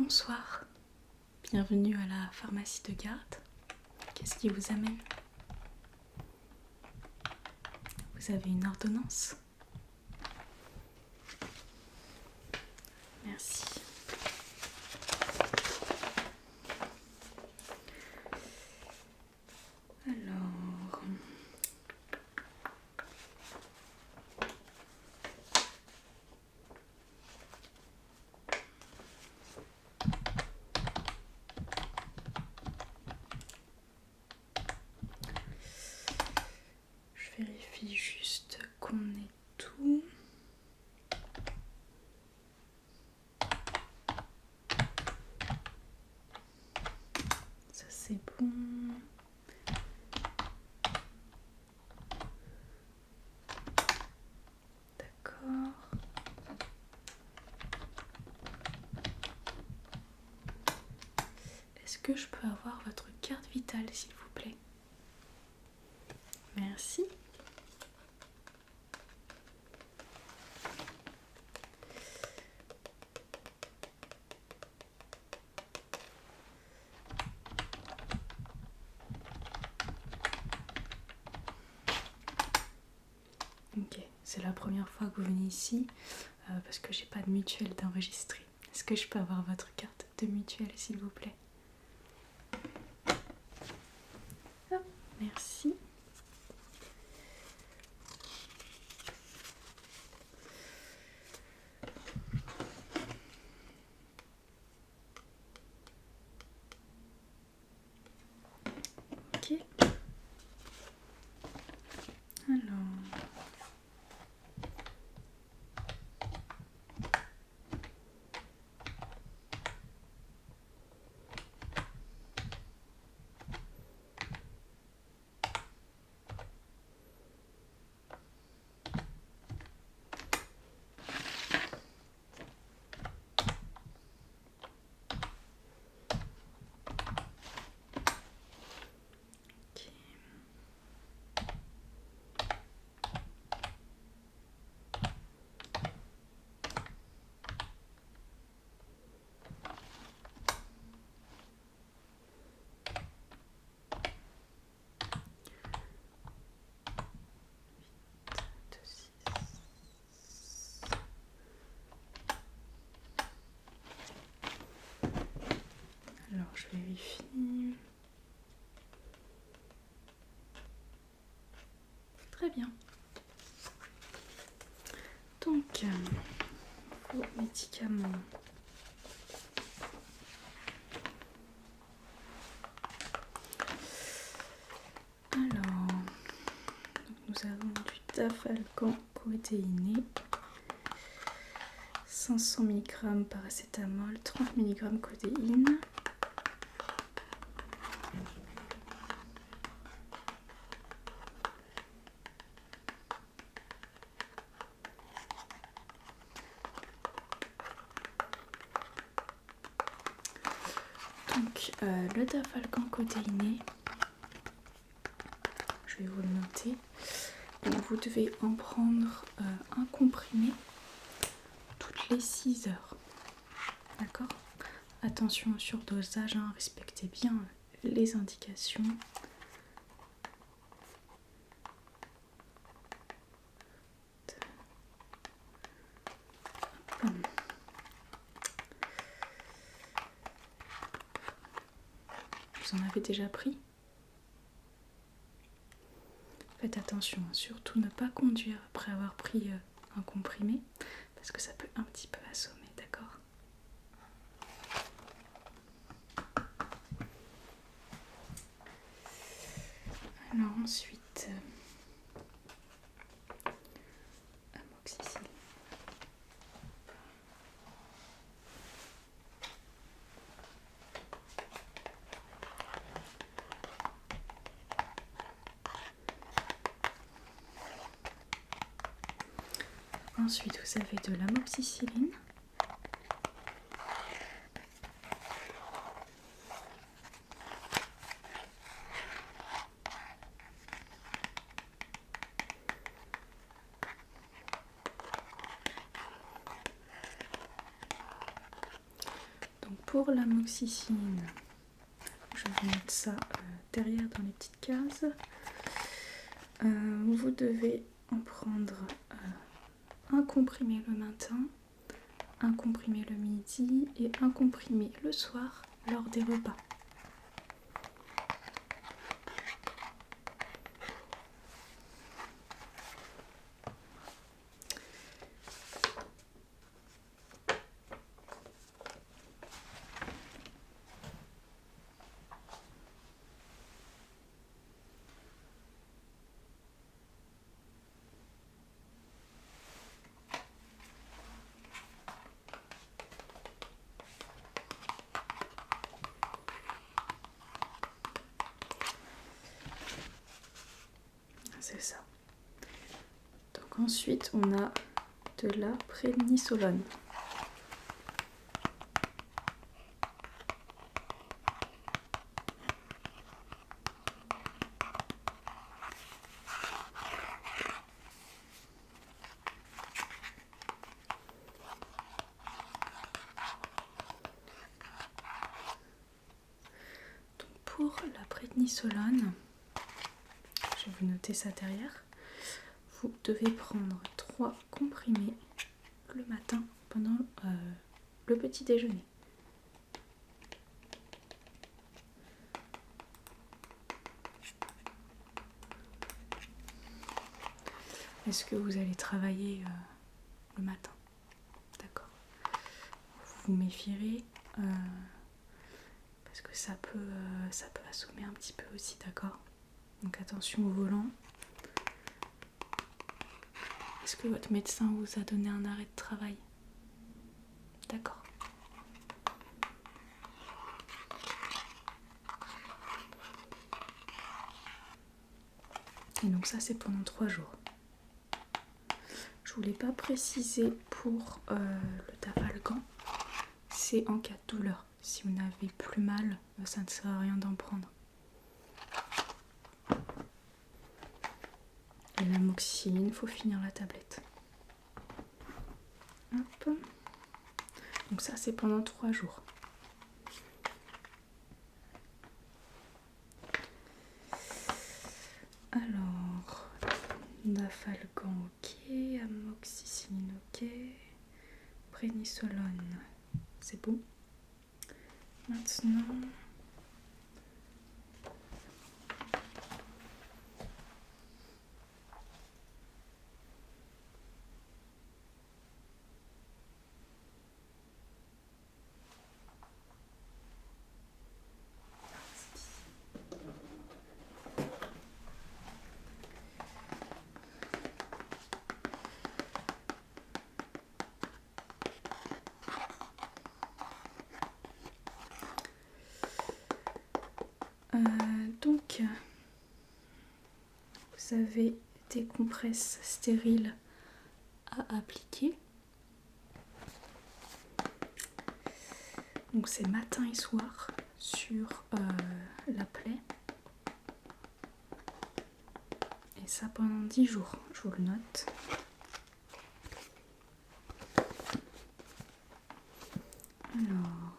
Bonsoir, bienvenue à la pharmacie de garde. Qu'est-ce qui vous amène? Vous avez une ordonnance? Merci. Alors... je vérifie juste qu'on ait tout. Ça c'est bon. D'accord. Est-ce que je peux avoir votre carte vitale, s'il vous plaît? Merci. Ok, c'est la première fois que vous venez ici parce que j'ai pas de mutuelle d'enregistrer. Est-ce que je peux avoir votre carte de mutuelle, s'il vous plaît? Hop, merci. Ok. Alors... Alors, je vérifie. Très bien. Donc, vos médicaments. Alors, nous avons du Dafalgan codéiné, 500 mg paracétamol, 30 mg codéine. Donc, le Dafalgan codéiné, je vais vous le noter. Donc, vous devez en prendre un comprimé toutes les 6 heures. D'accord? Attention au surdosage, hein, respectez bien les indications. Vous en avez déjà pris? Faites attention, hein, surtout ne pas conduire après avoir pris un comprimé, parce que ça peut un petit peu assommer, d'accord? Alors ensuite, amoxicilline. Ensuite, vous avez de l'amoxicilline. Donc pour l'amoxicilline, je vais mettre ça derrière dans les petites cases. Vous devez en prendre un comprimé le matin, un comprimé le midi et un comprimé le soir lors des repas. C'est ça. Donc ensuite, on a de la prédnisolone. Donc pour la prédnisolone, je vais vous noter ça derrière. Vous devez prendre 3 comprimés le matin pendant le petit déjeuner. Est-ce que vous allez travailler le matin? D'accord. Vous vous méfierez parce que ça peut assommer un petit peu aussi, d'accord? Donc attention au volant. Est-ce que votre médecin vous a donné un arrêt de travail? D'accord. Et donc ça c'est pendant 3 jours. Je voulais pas préciser pour le Tafalgan, c'est en cas de douleur. Si vous n'avez plus mal, ça ne sert à rien d'en prendre. Et l'amoxicilline, il faut finir la tablette. Hop. Donc ça c'est pendant 3 jours. Alors, Dafalgan ok, amoxicilline ok, prédnisolone c'est bon. Maintenant, donc, vous avez des compresses stériles à appliquer. Donc c'est matin et soir sur la plaie. Et ça pendant 10 jours, je vous le note. Alors,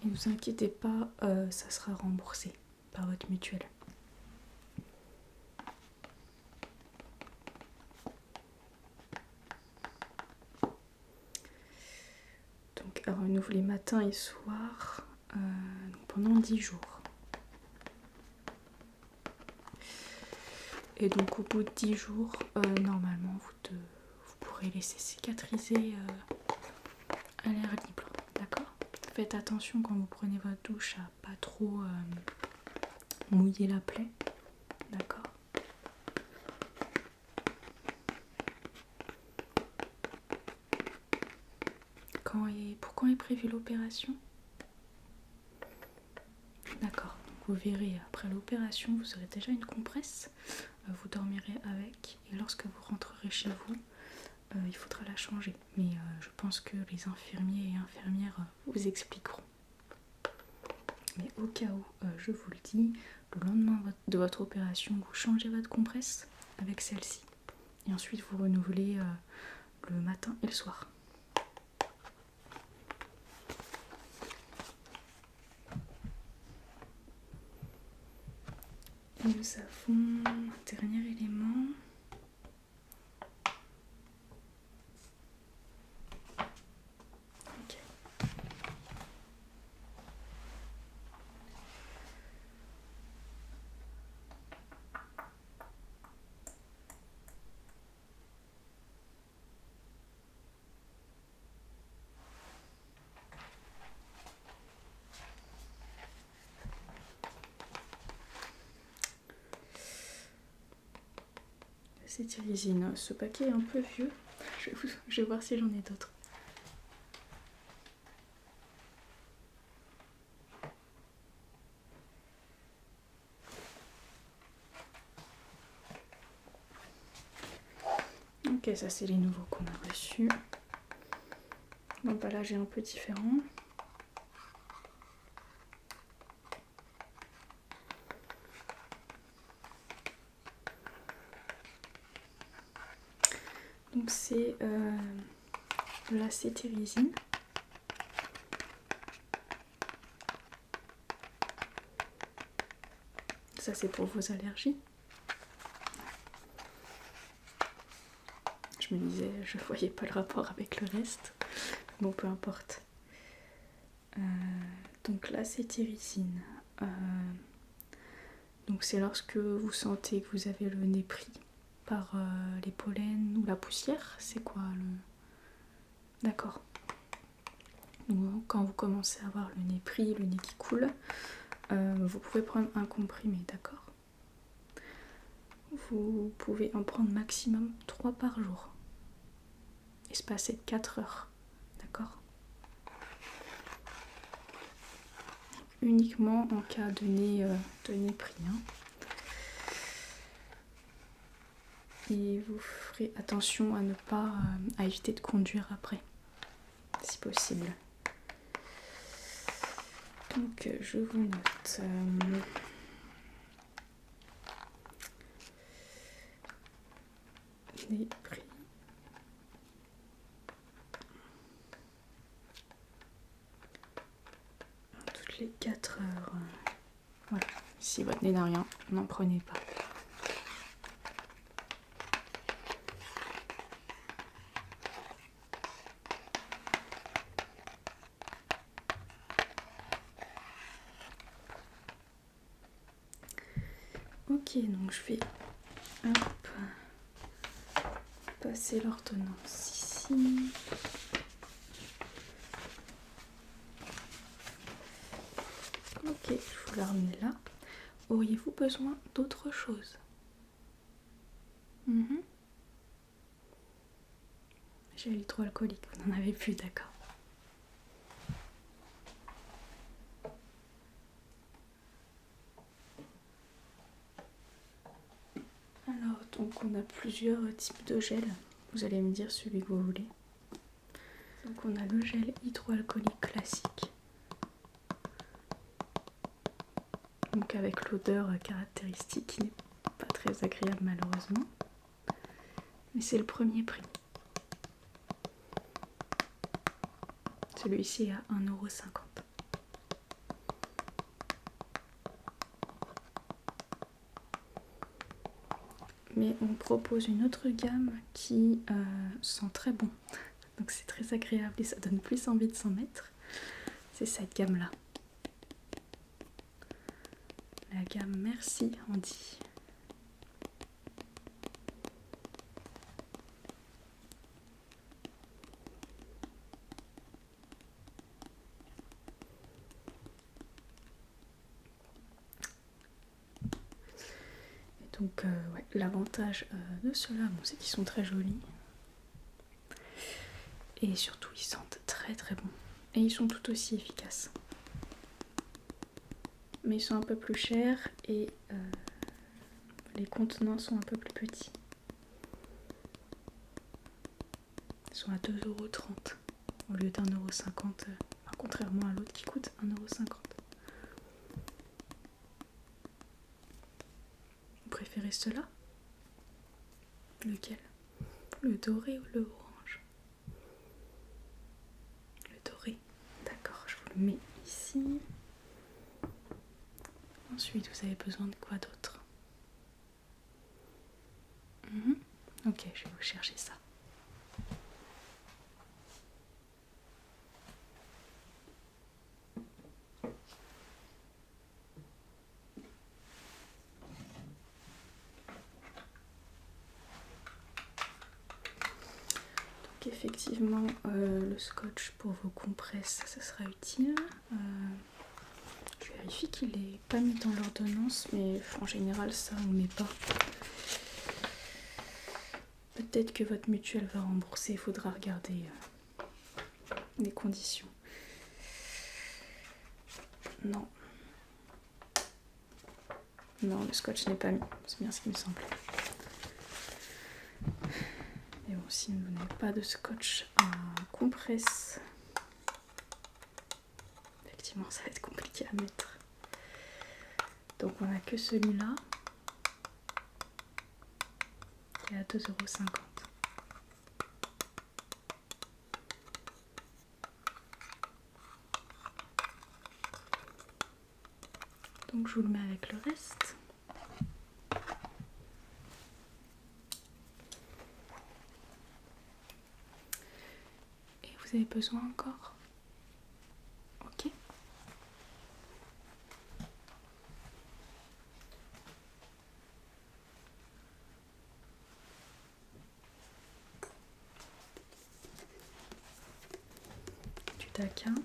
ne vous inquiétez pas, ça sera remboursé par votre mutuelle. Donc à renouveler matin et soir pendant 10 jours. Et donc au bout de 10 jours, normalement vous pourrez laisser cicatriser à l'air libre, d'accord? Faites attention quand vous prenez votre douche à pas trop mouiller la plaie, d'accord? Pour quand est prévue l'opération? D'accord, donc vous verrez après l'opération, vous aurez déjà une compresse, vous dormirez avec et lorsque vous rentrerez chez vous, il faudra la changer. Mais je pense que les infirmiers et infirmières vous expliqueront. Mais au cas où, je vous le dis, le lendemain de votre opération, vous changez votre compresse avec celle-ci. Et ensuite, vous renouvelez le matin et le soir. Et nous avons un dernier élément. Ok. Cétirizine, ce paquet est un peu vieux. Je vais voir si j'en ai d'autres. Ok, ça c'est les nouveaux qu'on a reçus. L'emballage est un peu différent. Donc c'est de la cétirizine. Ça c'est pour vos allergies. Je me disais, je voyais pas le rapport avec le reste. Bon, peu importe. Donc la cétirizine. Donc c'est lorsque vous sentez que vous avez le nez pris par les pollens ou la poussière. C'est quoi le... D'accord. Donc quand vous commencez à avoir le nez pris, le nez qui coule, vous pouvez prendre un comprimé, d'accord? Vous pouvez en prendre maximum 3 par jour. Espacé de 4 heures, d'accord? Uniquement en cas de nez pris. Hein. Et vous ferez attention à ne pas à éviter de conduire après, si possible. Donc je vous note. Nez pris. Toutes les 4 heures. Voilà. Si votre nez n'a rien, n'en prenez pas. Ok, donc je vais passer l'ordonnance ici. Ok, je vous la remets là. Auriez-vous besoin d'autre chose? Gel hydroalcoolique, vous n'en avez plus, d'accord. Alors, donc on a plusieurs types de gel. Vous allez me dire celui que vous voulez. Donc on a le gel hydroalcoolique classique. Donc avec l'odeur caractéristique qui n'est pas très agréable malheureusement. Mais c'est le premier prix. Celui-ci est à 1,50 €. Mais on propose une autre gamme qui sent très bon. Donc c'est très agréable et ça donne plus envie de s'en mettre. C'est cette gamme-là. La gamme Merci Andy. Donc ouais, l'avantage de ceux-là, bon, c'est qu'ils sont très jolis. Et surtout ils sentent très très bon. Et ils sont tout aussi efficaces. Mais ils sont un peu plus chers et les contenants sont un peu plus petits. Ils sont à 2,30 € au lieu d'1,50 €, contrairement à l'autre qui coûte 1,50 €. Vous préférez cela? Lequel? Le doré ou le orange? mets ici. Ensuite, vous avez besoin de quoi d'autre? Ok, je vais vous chercher ça. Donc effectivement, le scotch pour vos compresses, ça sera utile. Je vérifie qu'il n'est pas mis dans l'ordonnance, mais en général, ça on ne met pas. Peut-être que votre mutuelle va rembourser, il faudra regarder les conditions. Non. Non, le scotch n'est pas mis, c'est bien ce qui me semble. Et bon, si vous n'avez pas de scotch à compresse, effectivement, ça va être compliqué à mettre. Donc on n'a que celui-là, qui est à 2,50 €. Donc je vous le mets avec le reste. Et vous avez besoin encore? Ok. Du taquin.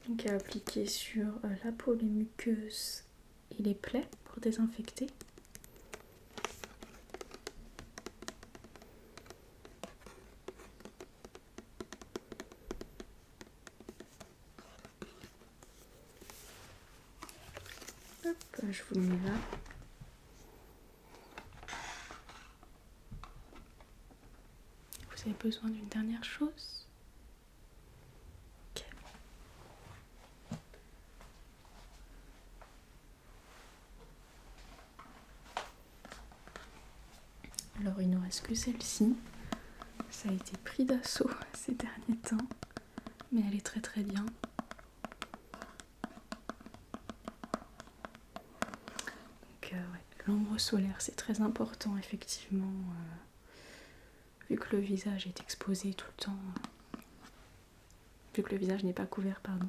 Donc à appliquer sur la peau, les muqueuses et les plaies pour désinfecter. Hop, je vous le mets là. Vous avez besoin d'une dernière chose? Ok. Alors il ne reste que celle-ci. Ça a été pris d'assaut ces derniers temps, mais elle est très très bien. Donc l'ombre solaire, c'est très important effectivement, vu que le visage est exposé tout le temps, vu que le visage n'est pas couvert, pardon.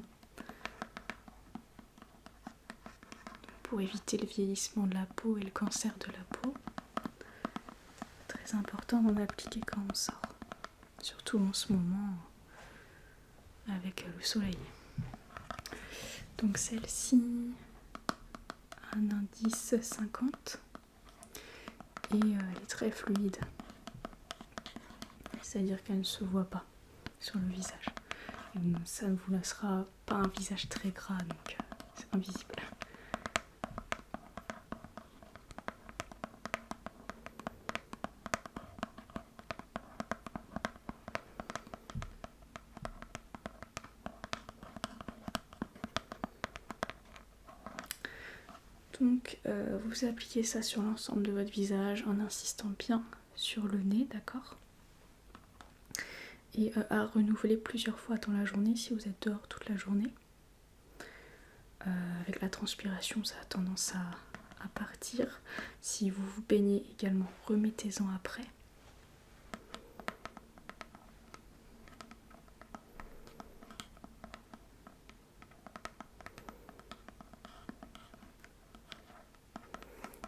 Pour éviter le vieillissement de la peau et le cancer de la peau. Très important d'en appliquer quand on sort. Surtout en ce moment avec le soleil. Donc celle-ci, un indice 50 et elle est très fluide. C'est-à-dire qu'elle ne se voit pas sur le visage. Et ça ne vous laissera pas un visage très gras, donc c'est invisible. Donc vous appliquez ça sur l'ensemble de votre visage en insistant bien sur le nez, d'accord? Et à renouveler plusieurs fois dans la journée si vous êtes dehors toute la journée. Avec la transpiration, ça a tendance à partir. Si vous vous baignez également, remettez-en après.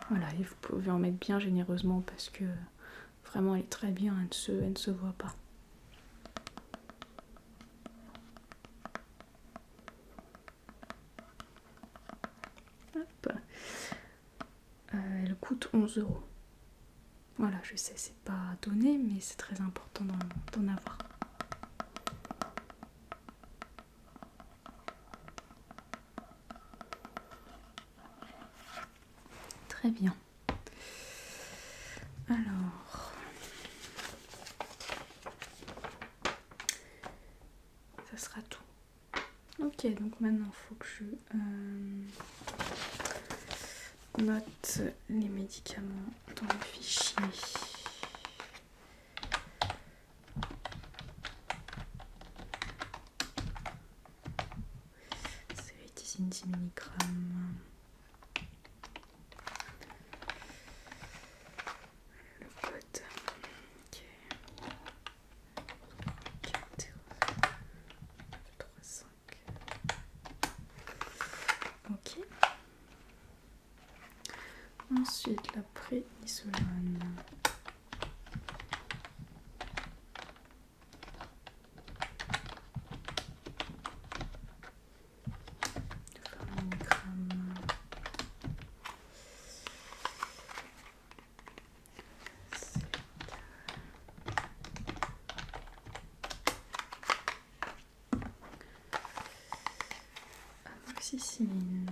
Voilà, et vous pouvez en mettre bien généreusement parce que vraiment elle est très bien, elle ne se voit pas. Hop. Elle coûte 11 €. Voilà, je sais, c'est pas donné, mais c'est très important d'en avoir. Très bien. Alors, ça sera tout. Ok, donc maintenant il faut que je note les médicaments dans le fichier. Cérétizine 10 mg. Le code. Ok. 4, 3, 5. Ok. Ensuite, la prénisolone. Amoxicilline.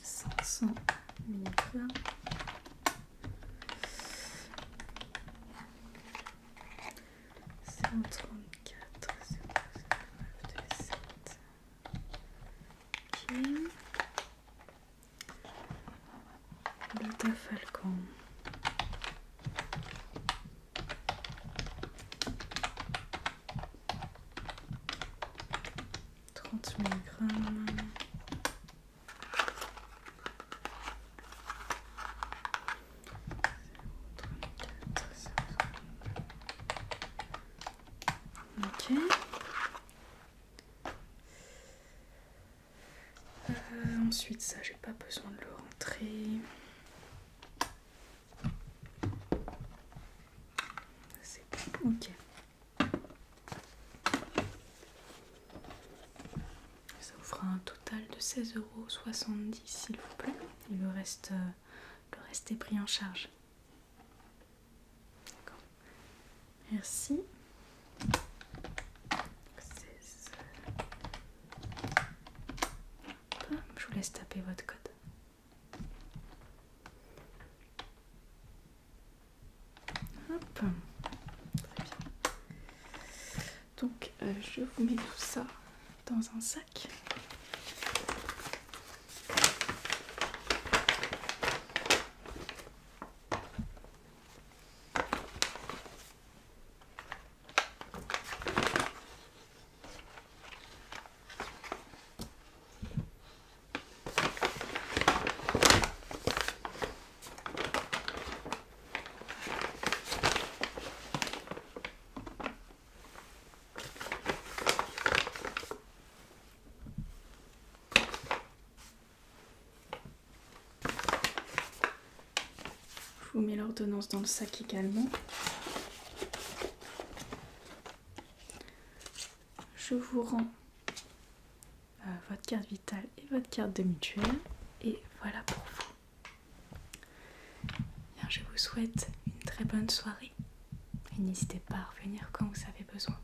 500 mg. Dafalgan. 30 mg. Ok. Ensuite, ça, j'ai pas besoin de le rentrer. C'est bon. Ok. Ça vous fera un total de 16,70 € s'il vous plaît. Et le reste est pris en charge. D'accord. Merci. 16. Je vous laisse taper votre code. Hop. Très bien. Donc, je vous mets tout ça dans un sac. Je vous mets l'ordonnance dans le sac également. Je vous rends votre carte vitale et votre carte de mutuelle. Et voilà pour vous. Bien, je vous souhaite une très bonne soirée. Et n'hésitez pas à revenir quand vous avez besoin.